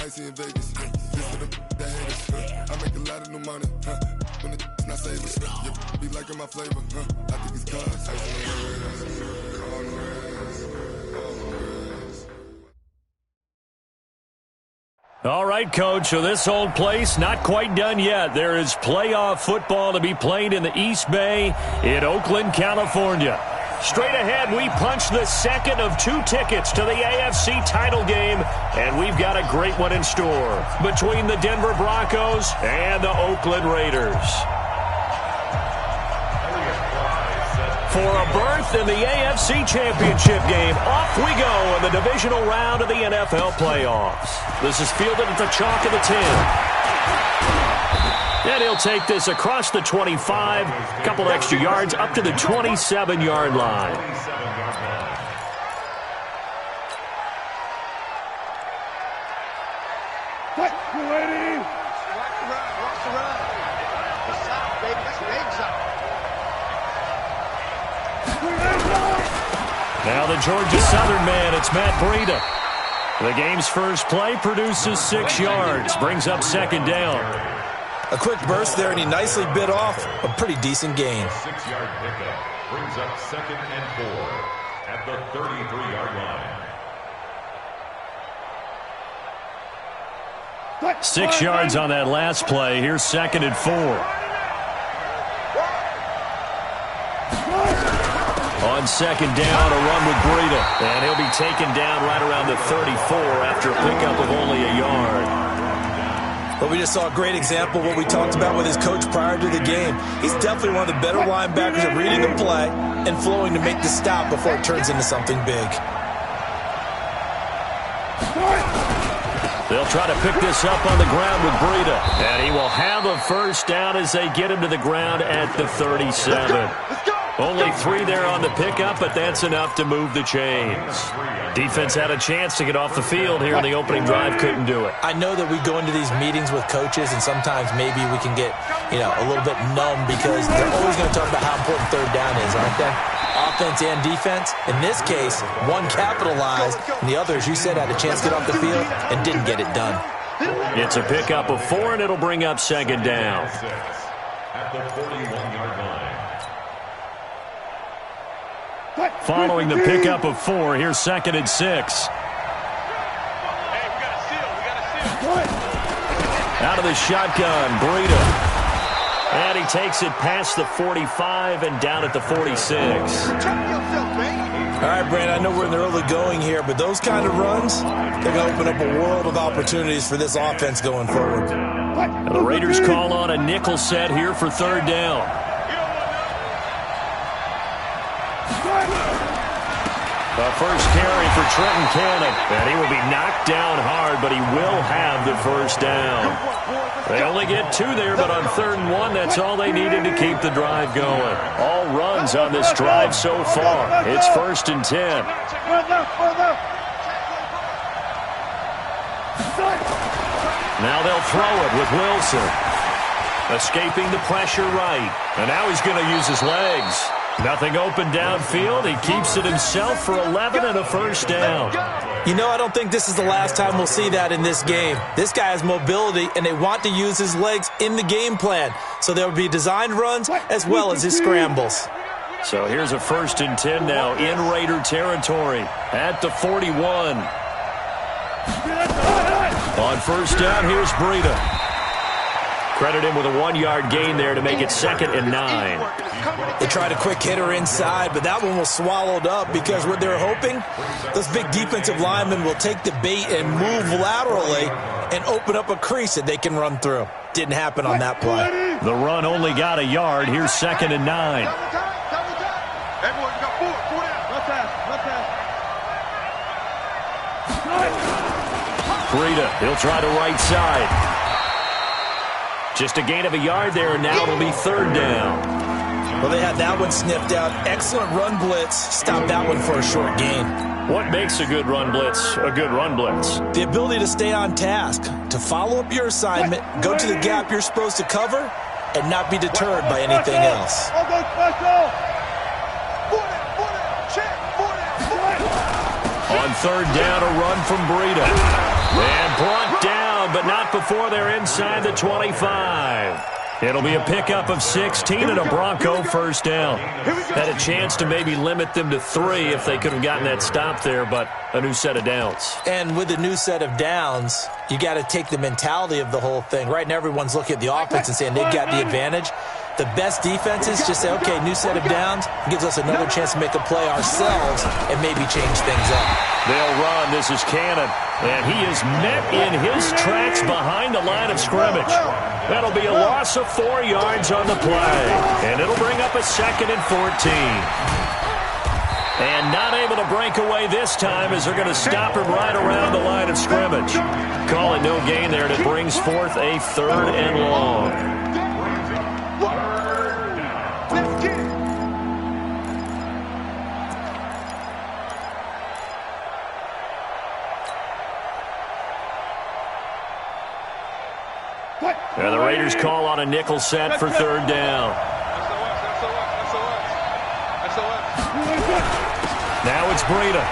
icy in Vegas. This for the that haters. I make a lot of new money. When it's not savers. Be liking my flavor. I think it's cause. All right, Coach, so this old place not quite done yet. There is playoff football to be played in the East Bay in Oakland, California. Straight ahead, we punch the second of 2 tickets to the AFC title game, and we've got a great one in store between the Denver Broncos and the Oakland Raiders. For a berth in the AFC Championship game, off we go in the divisional round of the NFL playoffs. This is fielded at the chalk of the 10. And he'll take this across the 25, a couple extra yards up to the 27-yard line. Now the Georgia Southern man, it's Matt Breida. The game's first play produces 6 yards, brings up second down. A quick burst there, and he nicely bit off a pretty decent gain. 6-yard pickup brings up 2nd and 4 at the 33-yard line. 6 yards on that last play. Here's 2nd and 4. On second down, a run with Breida. And he'll be taken down right around the 34 after a pickup of only a yard. But we just saw a great example of what we talked about with his coach prior to the game. He's definitely one of the better linebackers at reading the play and flowing to make the stop before it turns into something big. They'll try to pick this up on the ground with Breida. And he will have a first down as they get him to the ground at the 37. Only 3 there on the pickup, but that's enough to move the chains. Defense had a chance to get off the field here in the opening drive, couldn't do it. I know that we go into these meetings with coaches, and sometimes maybe we can get, a little bit numb because they're always going to talk about how important third down is, aren't they? Offense and defense. In this case, one capitalized, and the other, as you said, had a chance to get off the field and didn't get it done. It's a pickup of 4, and it'll bring up second down. At the 41-yard line. Following the pickup of 4, here's 2nd and 6. Out of the shotgun, Breida. And he takes it past the 45 and down at the 46. All right, Brandon, I know we're in the early going here, but those kind of runs, they're going to open up a world of opportunities for this offense going forward. And the Raiders call on a nickel set here for third down. The first carry for Trenton Cannon, and he will be knocked down hard, but he will have the first down. They only get 2 there, but on 3rd and 1, that's all they needed to keep the drive going. All runs on this drive so far. It's 1st and 10. Now they'll throw it with Wilson. Escaping the pressure right, and now he's going to use his legs. Nothing open downfield. He keeps it himself for 11 and a first down. I don't think this is the last time we'll see that in this game. This guy has mobility, and they want to use his legs in the game plan. So there will be designed runs as well as his scrambles. So here's a 1st and 10 now in Raider territory at the 41. On first down, here's Breida. Credit him with a 1-yard gain there to make it 2nd and 9. They tried a quick hitter inside, but that one was swallowed up because what they're hoping, those big defensive linemen will take the bait and move laterally and open up a crease that they can run through. Didn't happen on that play. The run only got a yard. Here's 2nd and 9. Breida, he'll try the right side. Just a gain of a yard there, and now it'll be 3rd down. Well, they had that one sniffed out. Excellent run blitz. Stop that one for a short gain. What makes a good run blitz a good run blitz? The ability to stay on task, to follow up your assignment, go to the gap you're supposed to cover, and not be deterred by anything else. On 3rd down, a run from Breida. And brought down before they're inside the 25. It'll be a pickup of 16 and a Bronco first down. Had a chance to maybe limit them to 3 if they could have gotten that stop there, but a new set of downs. And with a new set of downs, you got to take the mentality of the whole thing. Right now, everyone's looking at the offense and saying they've got the advantage. The best defenses just say, okay, new set of downs, gives us another chance to make a play ourselves and maybe change things up. They'll run. This is Cannon. And he is met in his tracks behind the line of scrimmage. That'll be a loss of 4 yards on the play. And it'll bring up a 2nd and 14. And not able to break away this time as they're going to stop him right around the line of scrimmage. Call it no gain there, and it brings forth a 3rd and long. And the Raiders call on a nickel set for 3rd down. Now it's Breida.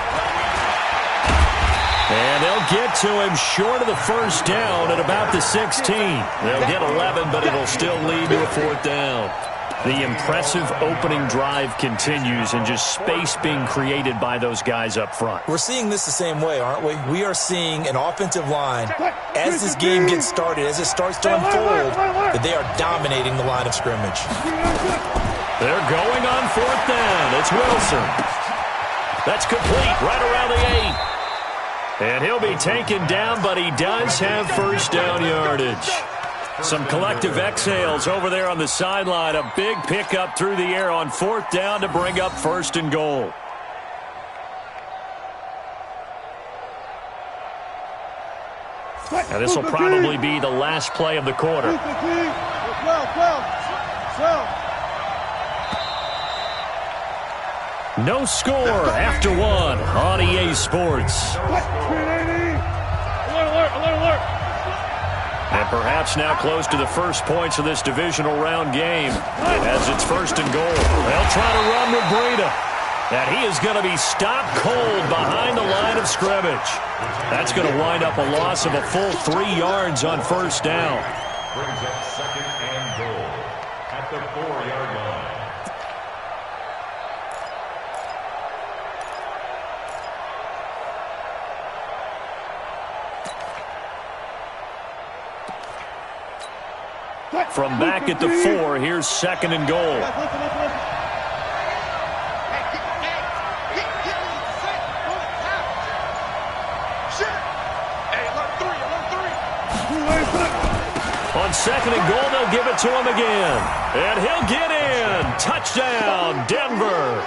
And they'll get to him short of the 1st down at about the 16. They'll get 11, but it'll still lead to a 4th down. The impressive opening drive continues and just space being created by those guys up front. We're seeing this the same way, aren't we? We are seeing an offensive line, as this game gets started, as it starts to unfold, that they are dominating the line of scrimmage. They're going on 4th down. It's Wilson. That's complete right around the 8. And he'll be taken down, but he does have 1st down yardage. Some collective exhales over there on the sideline. A big pickup through the air on 4th down to bring up 1st and goal. Now this will probably be the last play of the quarter. No score after 1 on EA Sports. And perhaps now close to the first points of this divisional round game as it's 1st and goal. They'll try to run with Breida. And he is going to be stopped cold behind the line of scrimmage. That's going to wind up a loss of a full 3 yards on 1st down. Brings up 2nd and goal at the 4-yard line. From back at the 4, here's 2nd and goal. On 2nd and goal, they'll give it to him again. And he'll get in. Touchdown, Denver.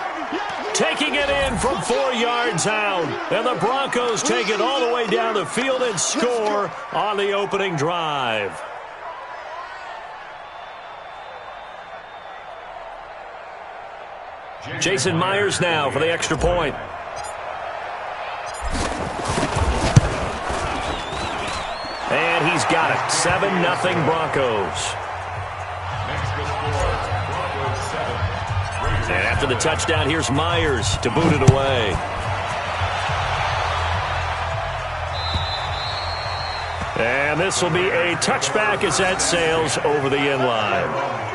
Taking it in from 4 yards out. And the Broncos take it all the way down the field and score on the opening drive. Jason Myers now for the extra point. And he's got it. 7-0 Broncos. And after the touchdown, here's Myers to boot it away. And this will be a touchback as that sails over the end line.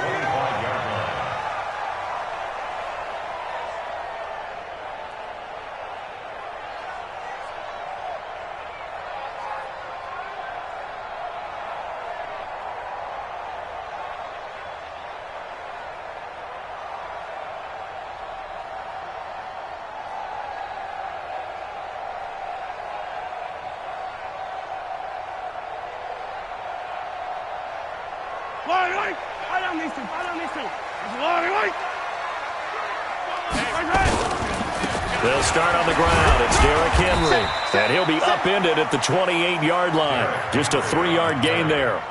They'll start on the ground. It's Derrick Henry. And he'll be upended at the 28-yard line. Just a 3-yard gain there.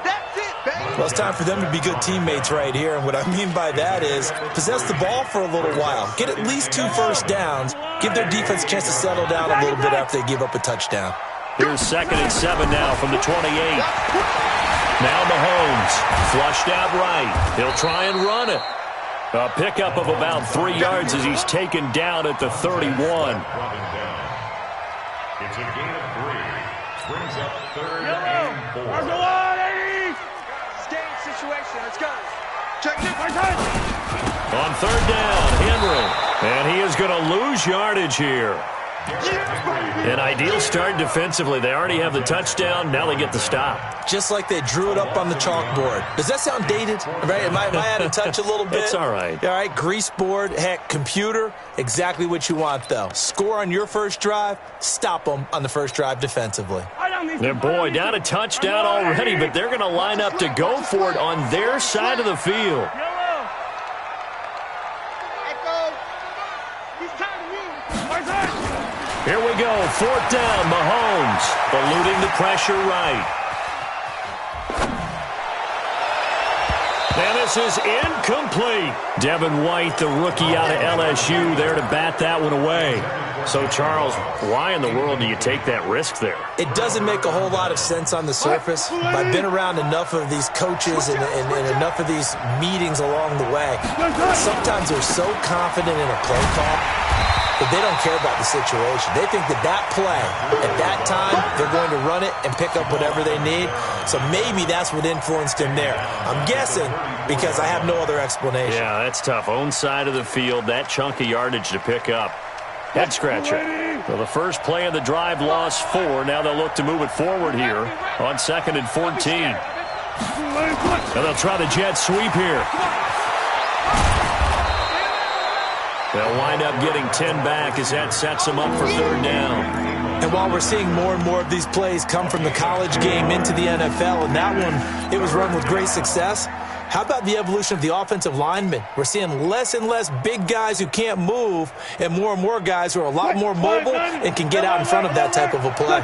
Well, it's time for them to be good teammates right here. And what I mean by that is possess the ball for a little while. Get at least 2 first downs. Give their defense a chance to settle down a little bit after they give up a touchdown. Here's 2nd and 7 now from the 28. Now Mahomes flushed out right. He'll try and run it. A pickup of about 3 yards as he's taken down at the 31. It's a gain of 3. Brings up 3rd and 4. On third down, Henry. And he is going to lose yardage here. An ideal start defensively. They already have the touchdown. Now they get the stop. Just like they drew it up on the chalkboard. Does that sound dated? Right? Am I out of touch a little bit? It's all right. All right, grease board, heck, computer, exactly what you want, though. Score on your first drive, stop them on the first drive defensively. Boy, down a touchdown already, but they're going to line up to go for it on their side of the field. Here we go, fourth down, Mahomes, eluding the pressure right. And this is incomplete. Devin White, the rookie out of LSU, there to bat that one away. So, Charles, why in the world do you take that risk there? It doesn't make a whole lot of sense on the surface. I've been around enough of these coaches and enough of these meetings along the way. Sometimes they're so confident in a play call that they don't care about the situation. They think that play, at that time, they're going to run it and pick up whatever they need. So maybe that's what influenced him there. I'm guessing because I have no other explanation. Yeah, that's tough. Own side of the field, that chunk of yardage to pick up. Head scratcher. So the first play of the drive lost 4. Now they'll look to move it forward here on 2nd and 14. And they'll try the jet sweep here. They'll wind up getting 10 back as that sets them up for third down. And while we're seeing more and more of these plays come from the college game into the NFL, and that one, it was run with great success, how about the evolution of the offensive linemen? We're seeing less and less big guys who can't move and more guys who are a lot more mobile and can get out in front of that type of a play.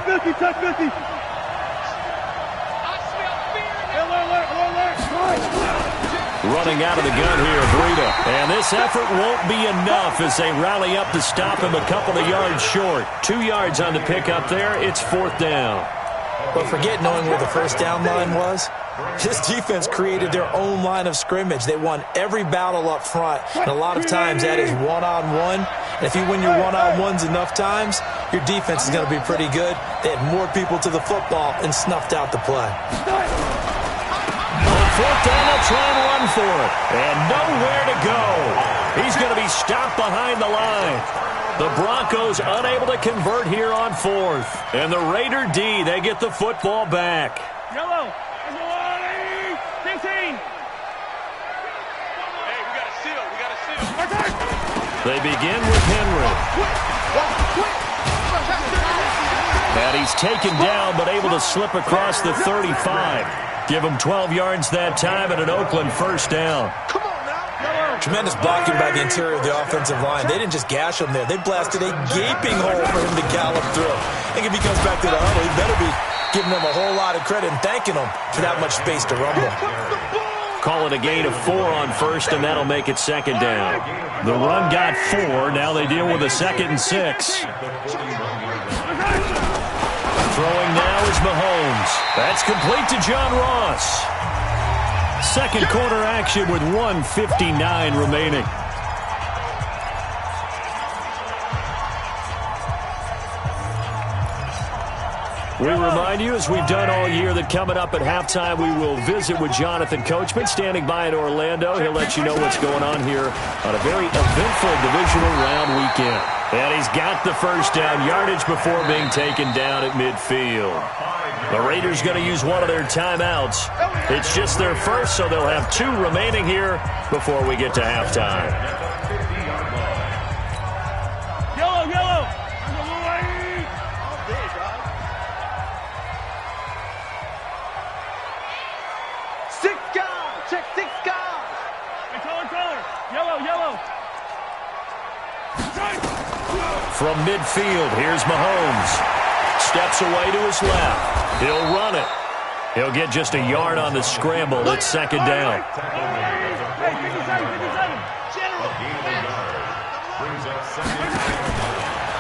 Running out of the gun here, Breida. And this effort won't be enough as they rally up to stop him a couple of yards short. 2 yards on the pickup there. It's fourth down. But forget knowing where the first down line was. This defense created their own line of scrimmage. They won every battle up front. And a lot of times that is one-on-one. And if you win your one-on-ones enough times, your defense is going to be pretty good. They had more people to the football and snuffed out the play. Fourth down, they'll try and run for it. And nowhere to go. He's going to be stopped behind the line. The Broncos unable to convert here on 4th. And the Raider D, they get the football back. Yellow. 15. Hey, we got a seal. They begin with Henry. And he's taken down but able to slip across the 35. Give him 12 yards that time and an Oakland first down. Tremendous blocking by the interior of the offensive line. They didn't just gash him there. They blasted a gaping hole for him to gallop through. I think if he comes back to the huddle, he better be giving them a whole lot of credit and thanking them for that much space to rumble. Call it a gain of 4 on first, and that'll make it second down. The run got 4. Now they deal with a 2nd and 6. Throwing now is Mahomes. That's complete to John Ross. Second quarter action with 1:59 remaining. We remind you, as we've done all year, that coming up at halftime, we will visit with Jonathan Coachman, standing by in Orlando. He'll let you know what's going on here on a very eventful divisional round weekend. And he's got the first down yardage before being taken down at midfield. The Raiders going to use one of their timeouts. It's just their first, so they'll have 2 remaining here before we get to halftime. Yellow. Six guys. Check 6 guys. Hey, color. Yellow. From midfield, here's Mahomes. Steps away to his left. He'll run it. He'll get just a yard on the scramble. It's second down.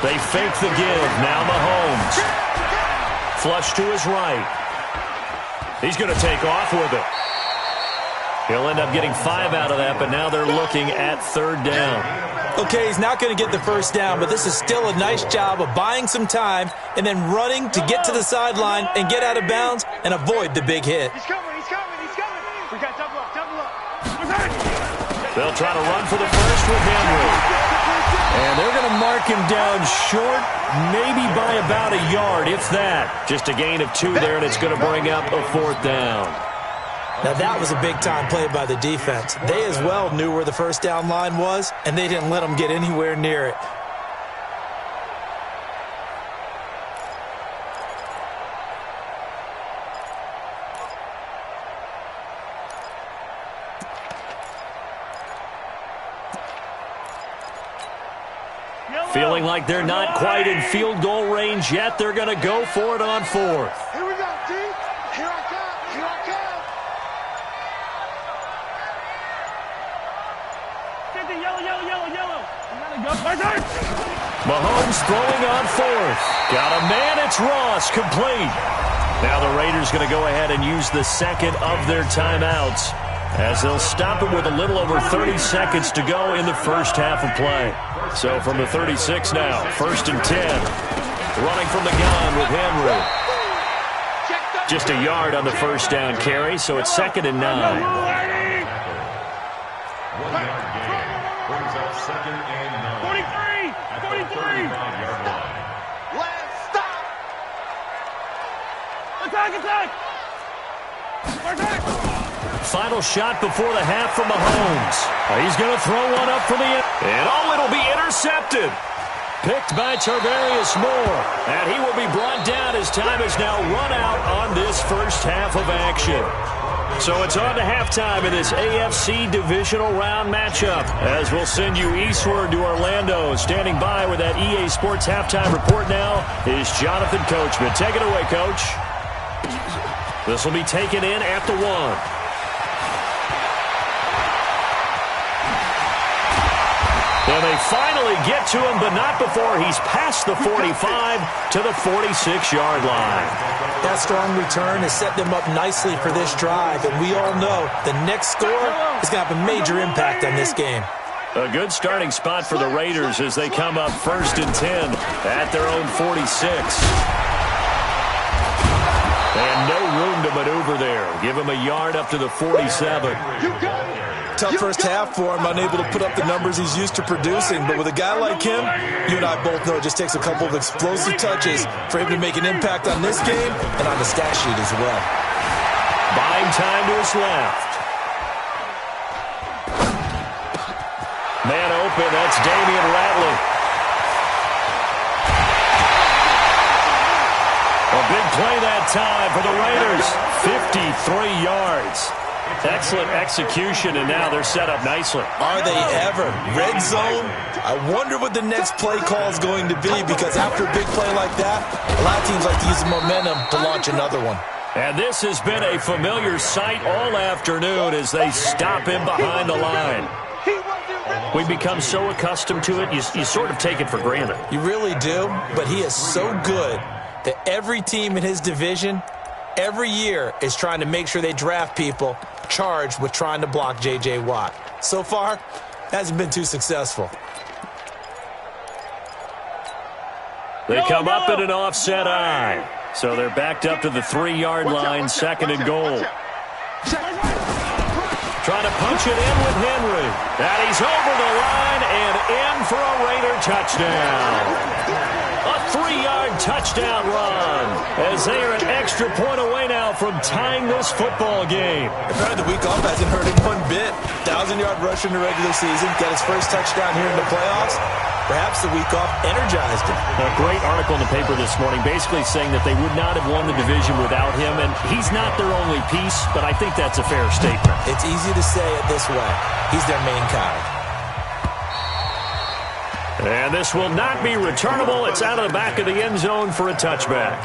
They fake the give. Now Mahomes. Flush to his right. He's going to take off with it. He'll end up getting 5 out of that, but now they're looking at third down. Okay, he's not going to get the first down, but this is still a nice job of buying some time and then running to get to the sideline and get out of bounds and avoid the big hit. He's coming. We got double up. They'll try to run for the first with Henry. And they're going to mark him down short, maybe by about a yard, if that. Just a gain of 2 there, and it's going to bring up a 4th down. Now, that was a big-time play by the defense. They as well knew where the first down line was, and they didn't let them get anywhere near it. Feeling like they're not quite in field goal range yet, they're going to go for it on 4th. Here we go, D. Here I come. Here I come. 50, yellow, yellow, yellow, yellow. You gotta go. Mahomes throwing on 4th. Got a man, it's Ross, complete. Now the Raiders going to go ahead and use the second of their timeouts, as they'll stop it with a little over 30 seconds to go in the first half of play. So from the 36 now, 1st and 10. Running from the gun with Henry. Just a yard on the first down carry, so it's 2nd and 9. 1 yard gain brings up 2nd and 9. 43! 43! 35-yard line. Last stop! Attack, attack! Attack! Final shot before the half from Mahomes. He's going to throw one up for the end. And it'll be intercepted. Picked by Tarvarius Moore. And he will be brought down as time has now run out on this first half of action. So it's on to halftime in this AFC divisional round matchup, as we'll send you eastward to Orlando. Standing by with that EA Sports halftime report now is Jonathan Coachman. Take it away, Coach. This will be taken in at the 1. And they finally get to him, but not before he's past the 45 to the 46-yard line. That strong return has set them up nicely for this drive, and we all know the next score is going to have a major impact on this game. A good starting spot for the Raiders as they come up 1st and 10 at their own 46. And no room to maneuver there. Give him a yard up to the 47. Tough first half for him, unable to put up the numbers he's used to producing. But with a guy like him, you and I both know it just takes a couple of explosive touches for him to make an impact on this game and on the stat sheet as well. Buying time to his left. Man open, that's Damian Ratley. A big play that time for the Raiders. 53 yards. Excellent execution, and now they're set up nicely. Are they ever? Red zone? I wonder what the next play call is going to be, because after a big play like that, a lot of teams like to use the momentum to launch another one. And this has been a familiar sight all afternoon as they stop him behind the line. We become so accustomed to it, you sort of take it for granted. You really do, but he is so good that every team in his division every year is trying to make sure they draft people charged with trying to block J.J. Watt. So far, hasn't been too successful. They come up in an offset eye. So they're backed up to the 3-yard line, 2nd and goal. Trying to punch it in with Henry. And he's over the line and in for a Raider touchdown. A 3-yard touchdown run as they are an extra point away now from tying this football game. Apparently the week off hasn't hurt him one bit. 1,000-yard rusher in the regular season, got his first touchdown here in the playoffs. Perhaps the week off energized him. A great article in the paper this morning basically saying that they would not have won the division without him, and he's not their only piece, but I think that's a fair statement. It's easy to say it this way. He's their main guy. And this will not be returnable. It's out of the back of the end zone for a touchback.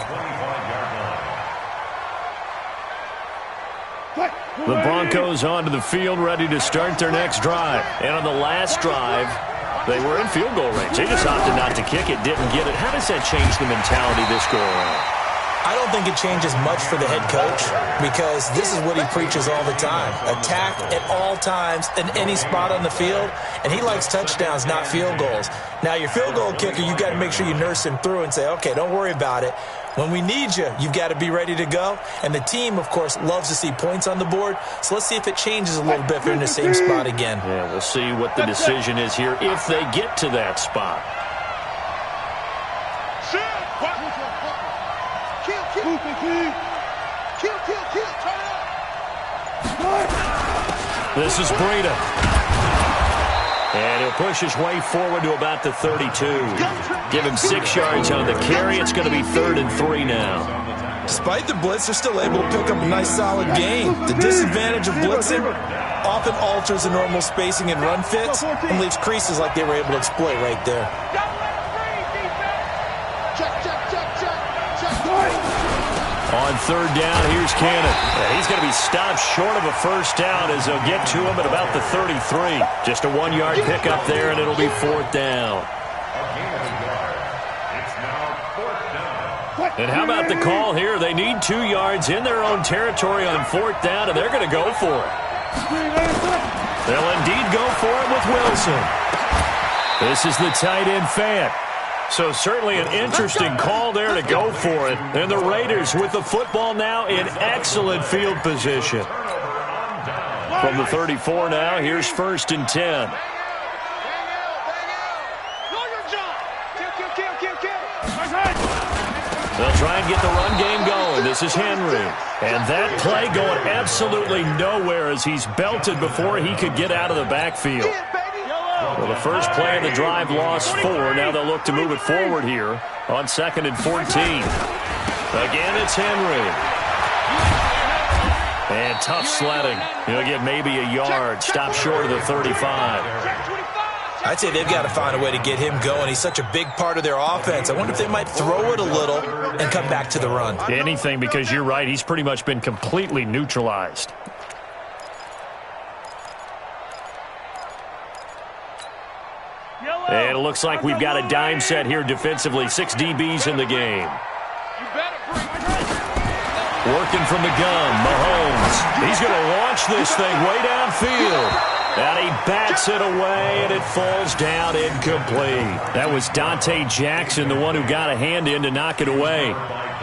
The Broncos onto the field, ready to start their next drive. And on the last drive, they were in field goal range. They just opted not to kick it, didn't get it. How does that change the mentality this go around? I don't think it changes much for the head coach, because this is what he preaches all the time. Attack at all times in any spot on the field, and he likes touchdowns, not field goals. Now, your field goal kicker, you got to make sure you nurse him through and say, okay, don't worry about it. When we need you, you've got to be ready to go. And the team, of course, loves to see points on the board. So let's see if it changes a little bit if they're in the same spot again. Yeah, we'll see what the decision is here if they get to that spot. This is Breida. And he'll push his way forward to about the 32. Give him 6 yards on the carry. It's going to be 3rd and 3 now. Despite the blitz, they're still able to pick up a nice solid gain. The disadvantage of blitzing often alters the normal spacing and run fits and leaves creases like they were able to exploit right there. On 3rd down, here's Cannon. And he's going to be stopped short of a first down as they'll get to him at about the 33. Just a 1-yard pickup there, and it'll be 4th down. And how about the call here? They need 2 yards in their own territory on 4th down, and they're going to go for it. They'll indeed go for it with Wilson. This is the tight end Fant. So certainly an interesting call there to go for it. And the Raiders with the football now in excellent field position. From the 34 now, here's 1st and 10. They'll try and get the run game going. This is Henry. And that play going absolutely nowhere as he's belted before he could get out of the backfield. Well, the first play of the drive lost 4. Now they'll look to move it forward here on 2nd and 14. Again, it's Henry. And tough sledding. He'll get maybe a yard. Stop short of the 35. I'd say they've got to find a way to get him going. He's such a big part of their offense. I wonder if they might throw it a little and come back to the run. Anything, because you're right. He's pretty much been completely neutralized. And it looks like we've got a dime set here defensively. 6 DBs in the game. Working from the gun, Mahomes. He's going to launch this thing way downfield. And he bats it away, and it falls down incomplete. That was Dante Jackson, the one who got a hand in to knock it away.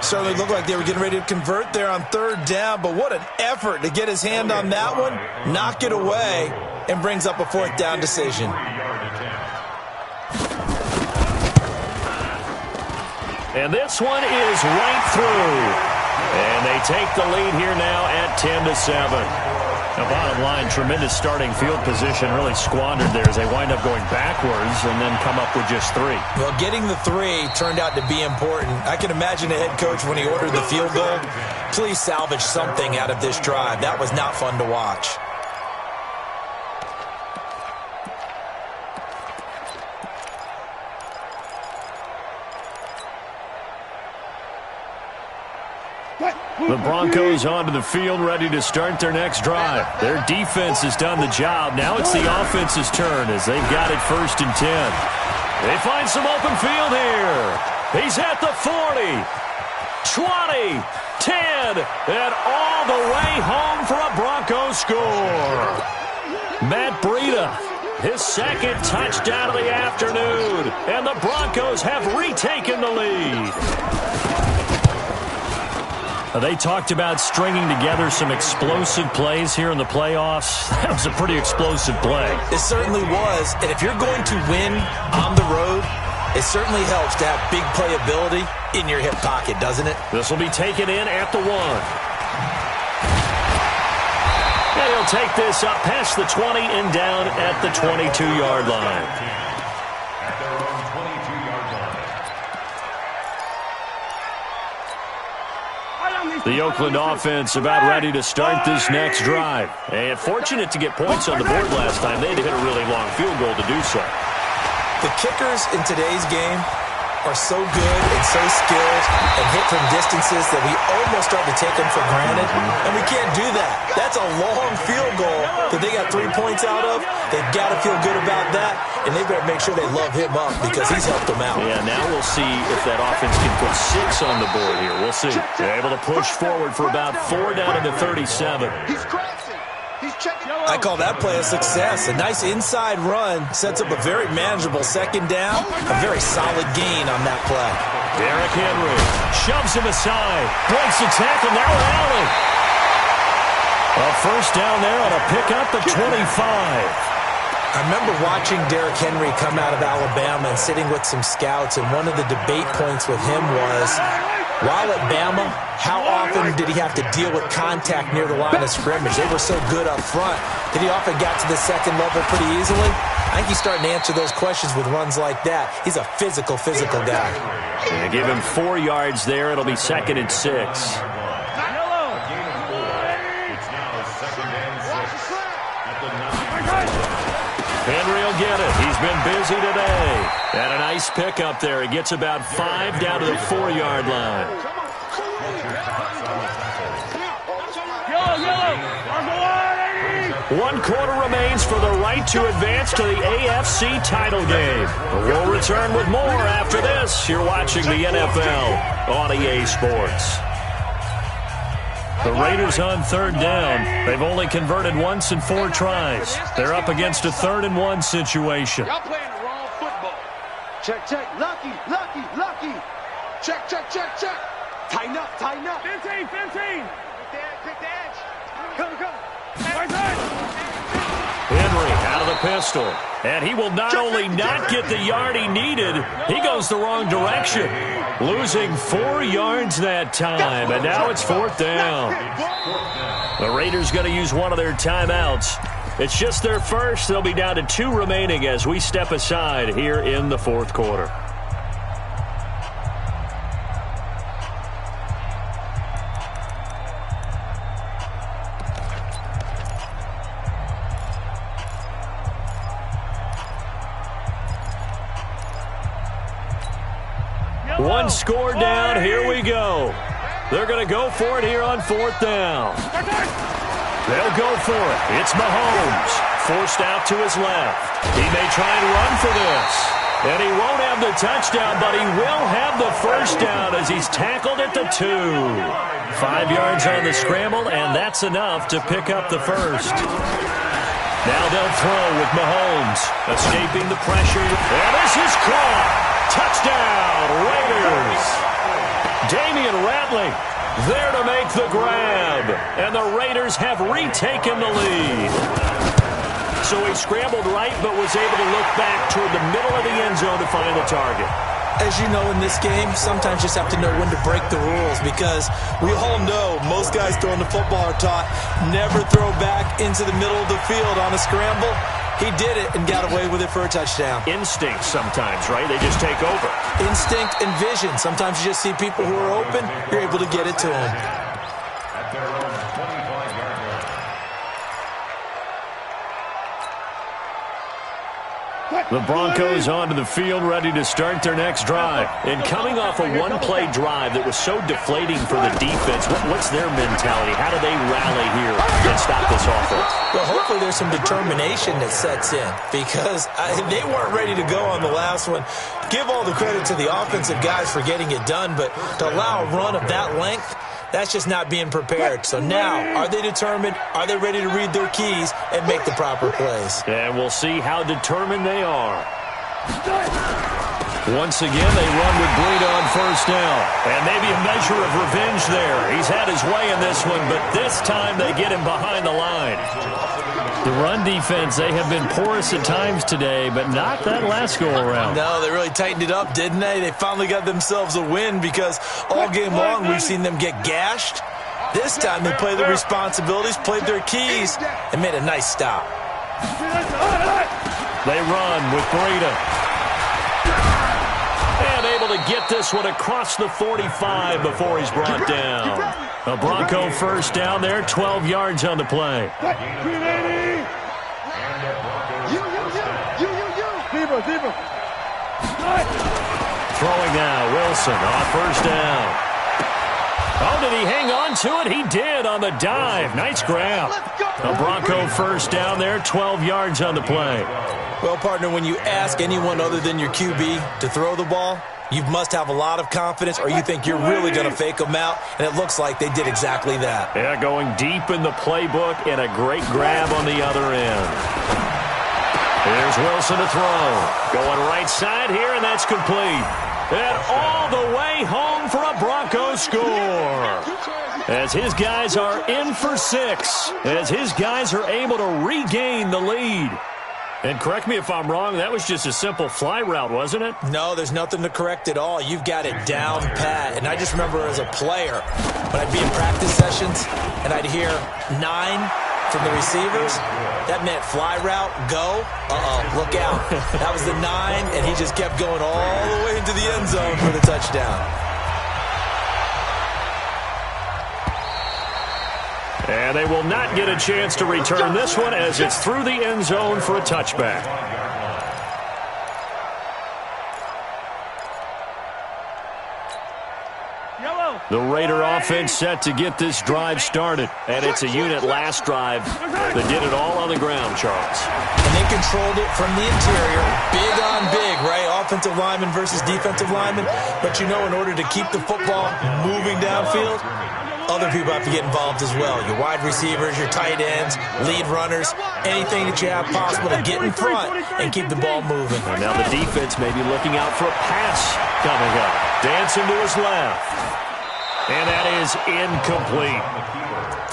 Certainly looked like they were getting ready to convert there on 3rd down, but what an effort to get his hand on that one, knock it away, and brings up a 4th down decision. And this one is right through. And they take the lead here now at 10-7. The bottom line, tremendous starting field position, really squandered there as they wind up going backwards and then come up with just 3. Well, getting the 3 turned out to be important. I can imagine the head coach when he ordered the field goal. Please salvage something out of this drive. That was not fun to watch. The Broncos onto the field, ready to start their next drive. Their defense has done the job. Now it's the offense's turn as they've got it 1st and 10. They find some open field here. He's at the 40, 20, 10, and all the way home for a Broncos score. Matt Breida, his 2nd touchdown of the afternoon, and the Broncos have retaken the lead. They talked about stringing together some explosive plays here in the playoffs. That was a pretty explosive play. It certainly was. And if you're going to win on the road, it certainly helps to have big playability in your hip pocket, doesn't it? This will be taken in at the 1. And he'll take this up past the 20 and down at the 22-yard line. The Oakland offense about ready to start this next drive. And fortunate to get points on the board last time. They had to hit a really long field goal to do so. The kickers in today's game are so good and so skilled and hit from distances that we almost start to take them for granted. And we can't do that. That's a long field goal that they got 3 points out of. They've got to feel good about that. And they've got to make sure they love him up because he's helped them out. Yeah, now we'll see if that offense can put 6 on the board here. We'll see. They're able to push forward for about 4 down to the 37. I call that play a success. A nice inside run sets up a very manageable second down. A very solid gain on that play. Derrick Henry shoves him aside. Breaks the tackle. Now rally. A first down there on a pickup at 25. I remember watching Derrick Henry come out of Alabama and sitting with some scouts, and one of the debate points with him was, while at Bama, how often did he have to deal with contact near the line of scrimmage? They were so good up front that he often got to the second level pretty easily. I think he's starting to answer those questions with runs like that. He's a physical guy. They give him 4 yards there. It'll be 2nd and 6. Henry will get it. He's been busy today. And a nice pickup there. He gets about 5 down to the 4-yard line. One quarter remains for the right to advance to the AFC title game. We'll return with more after this. You're watching the NFL on EA Sports. The Raiders on 3rd down. They've only converted once in 4 tries. They're up against a 3rd and 1 situation. Y'all playing the wrong football. Check, check. Lucky. Check. Tighten up. 15. Take the edge. Come. Right side. Henry out of the pistol. And he will not only not get the yard he needed, he goes the wrong direction. Losing 4 yards that time, and now it's 4th down. The Raiders going to use one of their timeouts. It's just their first. They'll be down to 2 remaining as we step aside here in the 4th quarter. One score down. Here we go. They're going to go for it here on 4th down. They'll go for it. It's Mahomes. Forced out to his left. He may try and run for this. And he won't have the touchdown, but he will have the first down as he's tackled at the 2. 5 yards on the scramble, and that's enough to pick up the first. Now they'll throw with Mahomes. Escaping the pressure. And this is caught. Touchdown, Raiders. Damian Ratley there to make the grab. And the Raiders have retaken the lead. So he scrambled right, but was able to look back toward the middle of the end zone to find the target. As you know, in this game, sometimes you just have to know when to break the rules, because we all know most guys throwing the football are taught never throw back into the middle of the field on a scramble. He did it and got away with it for a touchdown. Instinct sometimes, right? They just take over. Instinct and vision. Sometimes you just see people who are open, you're able to get it to them. At their own 25-yard line. The Broncos onto the field, ready to start their next drive. And coming off a one-play drive that was so deflating for the defense, what's their mentality? How do they rally here and stop this offense? Well, hopefully there's some determination that sets in, because they weren't ready to go on the last one. Give all the credit to the offensive guys for getting it done, but to allow a run of that length, that's just not being prepared. So now, are they determined? Are they ready to read their keys and make the proper plays? And we'll see how determined they are. Once again, they run with Breida on first down. And maybe a measure of revenge there. He's had his way in this one, but this time they get him behind the line. The run defense, they have been porous at times today, but not that last go-around. No, they really tightened it up, didn't they? They finally got themselves a win, because all game long we've seen them get gashed. This time they played the responsibilities, played their keys, and made a nice stop. They run with Breida. And able to get this one across the 45 before he's brought down. A Bronco first down there, 12 yards on the play. Deeper. Throwing now, Wilson on first down. Oh, did he hang on to it? He did on the dive. Nice grab. A Bronco first down there, 12 yards on the play. Well, partner, when you ask anyone other than your QB to throw the ball, You must have a lot of confidence, or you think you're really going to fake them out, and it looks like they did exactly that. Yeah, going deep in the playbook and a great grab on the other end. Here's Wilson to throw. Going right side here, and that's complete. And all the way home for a Broncos score. As his guys are in for 6. As his guys are able to regain the lead. And correct me if I'm wrong, that was just a simple fly route, wasn't it? No, there's nothing to correct at all. You've got it down pat. And I just remember as a player, when I'd be in practice sessions and I'd hear 9 from the receivers, that meant fly route, go. Look out. That was the 9, and he just kept going all the way into the end zone for the touchdown. And they will not get a chance to return this one as it's through the end zone for a touchback. The Raider offense set to get this drive started. And it's a unit last drive that did it all on the ground, Charles. And they controlled it from the interior. Big on big, right? Offensive lineman versus defensive lineman. But you know, in order to keep the football moving downfield, other people have to get involved as well. Your wide receivers, your tight ends, lead runners, anything that you have possible to get in front and keep the ball moving. And now the defense may be looking out for a pass coming up. Dancing to his left. And that is incomplete.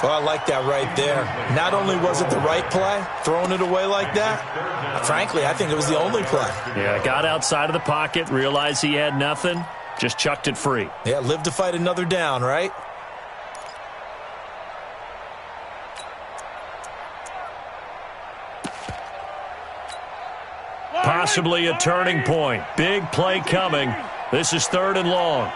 Oh, I like that right there. Not only was it the right play, throwing it away like that, frankly, I think it was the only play. Yeah, got outside of the pocket, realized he had nothing, just chucked it free. Yeah, live to fight another down, right? Possibly a turning point. Big play coming. This is 3rd and long.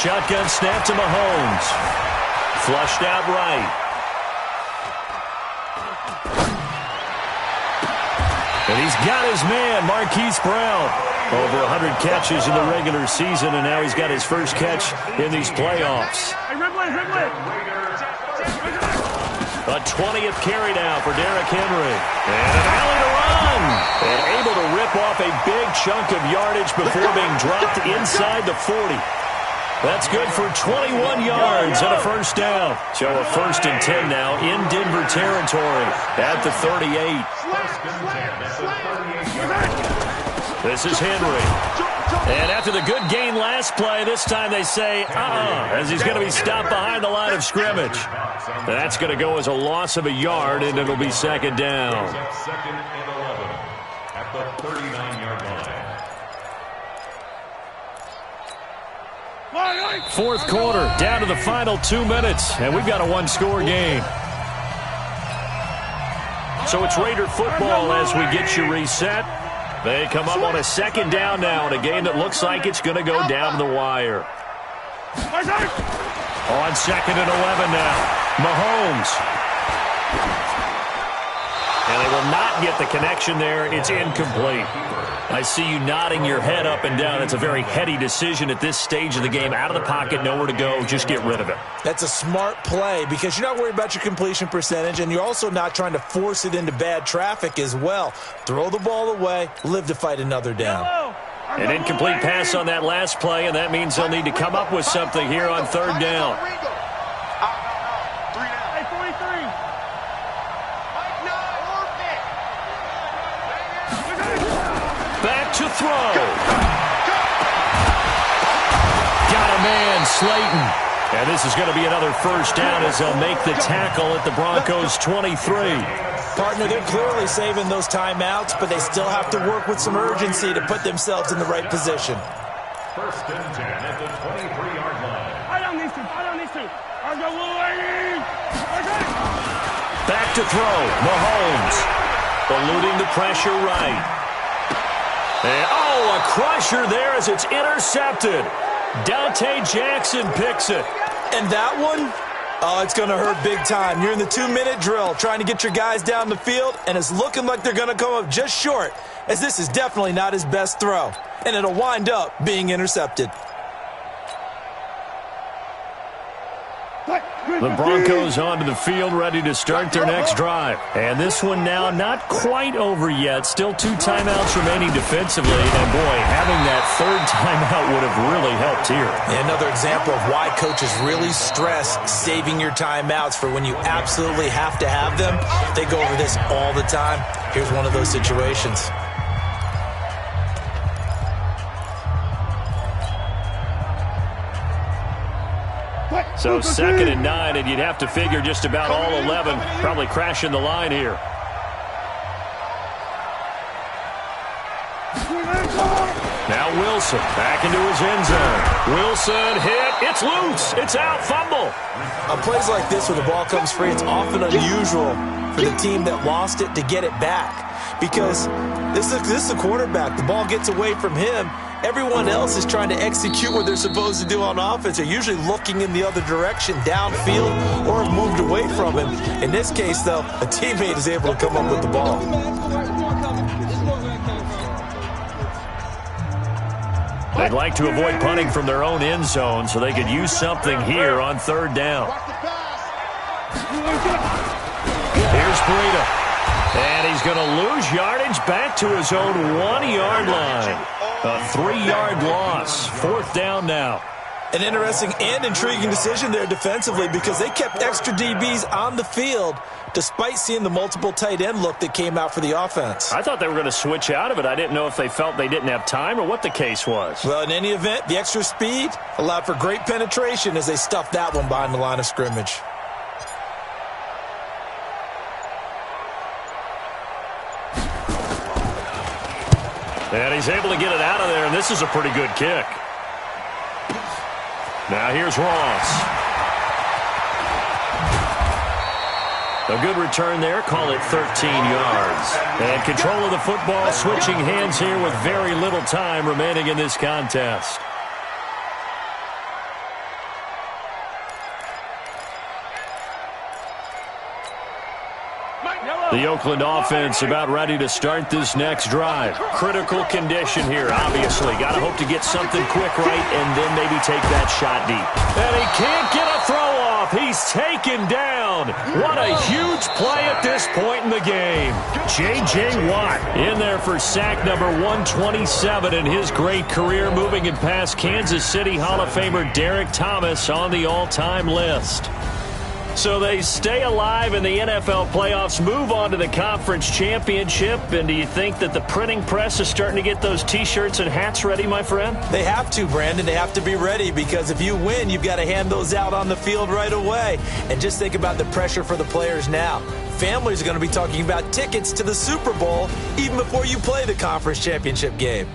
Shotgun snap to Mahomes. Flushed out right. And he's got his man, Marquise Brown. Over 100 catches in the regular season, and now he's got his first catch in these playoffs. A 20th carry now for Derrick Henry. And an alley to run. And able to rip off a big chunk of yardage before being dropped inside the 40. That's good for 21 yards and a first down. So a 1st and 10 now in Denver territory at the 38. This is Henry. And after the good gain last play, this time they say, as he's going to be stopped behind the line of scrimmage. That's going to go as a loss of a yard, and it'll be 2nd down. 2nd and 11 at the 39-yard line. 4th quarter, down to the final 2 minutes, and we've got a 1-score game. So it's Raider football as we get you reset. They come up on a 2nd down now in a game that looks like it's going to go down the wire. On 2nd and 11 now, Mahomes. And they will not get the connection there. It's incomplete. I see you nodding your head up and down. It's a very heady decision at this stage of the game. Out of the pocket, nowhere to go. Just get rid of it. That's a smart play because you're not worried about your completion percentage, and you're also not trying to force it into bad traffic as well. Throw the ball away, live to fight another down. An incomplete pass on that last play, and that means they'll need to come up with something here on 3rd down. Back to throw. Got a man, Slayton. And this is going to be another first down as they'll make the tackle at the Broncos' 23. Partner, they're clearly saving those timeouts, but they still have to work with some urgency to put themselves in the right position. 1st and 10 at the 23-yard line. Back to throw. Mahomes eluding the pressure right. And, a crusher there as it's intercepted. Dante Jackson picks it. And that one, it's going to hurt big time. You're in the 2-minute drill trying to get your guys down the field, and it's looking like they're going to come up just short, as this is definitely not his best throw. And it'll wind up being intercepted. The Broncos onto the field, ready to start their next drive. And this one now not quite over yet. Still 2 timeouts remaining defensively. And, boy, having that third timeout would have really helped here. Another example of why coaches really stress saving your timeouts for when you absolutely have to have them. They go over this all the time. Here's one of those situations. So 2nd and 9, and you'd have to figure just about all 11 probably crashing the line here. Now Wilson back into his end zone. Wilson hit. It's loose. It's out. Fumble. On plays like this where the ball comes free, it's often unusual for the team that lost it to get it back. Because this is a quarterback. The ball gets away from him. Everyone else is trying to execute what they're supposed to do on offense. They're usually looking in the other direction, downfield, or have moved away from him. In this case, though, a teammate is able to come up with the ball. They'd like to avoid punting from their own end zone so they could use something here on 3rd down. Here's Breida. And he's going to lose yardage back to his own 1-yard line. A 3-yard loss. 4th down now. An interesting and intriguing decision there defensively because they kept extra DBs on the field despite seeing the multiple tight end look that came out for the offense. I thought they were going to switch out of it. I didn't know if they felt they didn't have time or what the case was. Well, in any event, the extra speed allowed for great penetration as they stuffed that one behind the line of scrimmage. And he's able to get it out of there, and this is a pretty good kick. Now here's Ross. A good return there, call it 13 yards. And control of the football, switching hands here with very little time remaining in this contest. The Oakland offense about ready to start this next drive. Critical condition here, obviously. Got to hope to get something quick right and then maybe take that shot deep. And he can't get a throw off. He's taken down. What a huge play at this point in the game. J.J. Watt in there for sack number 127 in his great career, moving it past Kansas City Hall of Famer Derek Thomas on the all-time list. So they stay alive in the NFL playoffs, move on to the conference championship. And do you think that the printing press is starting to get those T-shirts and hats ready, my friend? They have to, Brandon. They have to be ready because if you win, you've got to hand those out on the field right away. And just think about the pressure for the players now. Families are going to be talking about tickets to the Super Bowl even before you play the conference championship game.